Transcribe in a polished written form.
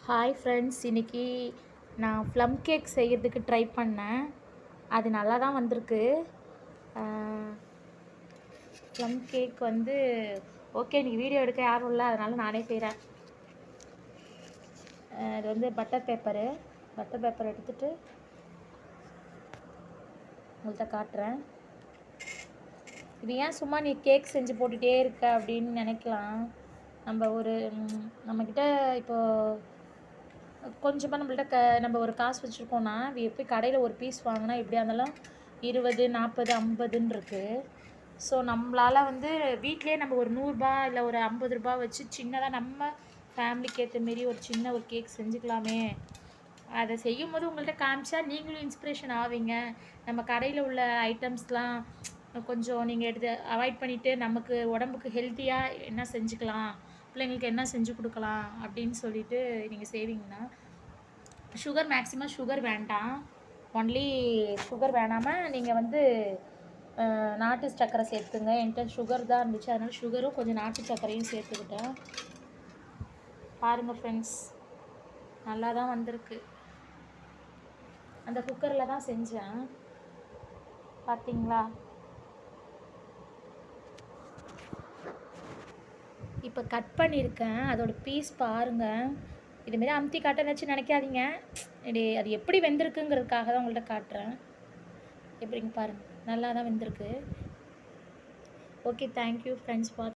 Hi friends, இன்றைக்கி நான் plum cake செய்கிறதுக்கு ட்ரை பண்ணேன். அது நல்லா தான் வந்திருக்கு. ப்ளம் கேக் வந்து ஓகே, இன்றைக்கி வீடியோ எடுக்க யாரும் இல்லை, அதனால் நானே செய்கிறேன். இது வந்து பட்டர் பேப்பர் எடுத்துகிட்டு உங்கள்கிட்ட காட்டுறேன். இது ஏன் சும்மா நீ கேக் செஞ்சு போட்டுகிட்டே இருக்க அப்படின்னு நினைக்கலாம். நம்மக்கிட்ட இப்போது கொஞ்சமாக நம்ம ஒரு காசு வச்சுருக்கோன்னா, எப்படி கடையில் ஒரு பீஸ் வாங்கினா எப்படியா இருந்தாலும் 20, 40, 50ன்னு இருக்குது. ஸோ நம்மளால் வந்து வீட்டிலே நம்ம ஒரு 100 இல்லை ஒரு 50 வச்சு சின்னதாக நம்ம ஃபேமிலிக்கு ஏற்ற மாரி ஒரு சின்ன ஒரு கேக் செஞ்சுக்கலாமே. அதை செய்யும்போது உங்கள்கிட்ட காமிச்சா நீங்களும் இன்ஸ்பிரேஷன் ஆவீங்க. நம்ம கடையில் உள்ள ஐட்டம்ஸ்லாம் கொஞ்சம் நீங்கள் எடுத்து அவாய்ட் பண்ணிவிட்டு நமக்கு உடம்புக்கு ஹெல்த்தியாக என்ன செஞ்சுக்கலாம், பிள்ளைங்களுக்கு என்ன செஞ்சு கொடுக்கலாம் அப்படின்னு சொல்லிட்டு நீங்கள் செய்வீங்கன்னா, மேக்ஸிமம் சுகர் வேண்டாம். ஒன்லி சுகர் வேணாமல் நீங்கள் வந்து நாட்டு சர்க்கரை சேர்த்துங்க. என்கிட்ட சுகர் தான் இருந்துச்சு, அதனால் சுகரும் கொஞ்சம் நாட்டு சர்க்கரையும் சேர்த்துக்கிட்டேன். பாருங்கள் ஃப்ரெண்ட்ஸ், நல்லா தான் வந்திருக்கு. அந்த குக்கரில் தான் செஞ்சேன், பார்த்தீங்களா? இப்போ கட் பண்ணியிருக்கேன், அதோடய பீஸ் பாருங்கள். இதுமாரி அமுத்தி காட்டனாச்சு நினைக்காதீங்க. அது எப்படி வெந்திருக்குங்கிறதுக்காக தான் உங்கள்கிட்ட காட்டுறேன். எப்படிங்க பாருங்கள், நல்லா தான் வெந்திருக்கு. Okay, thank you friends for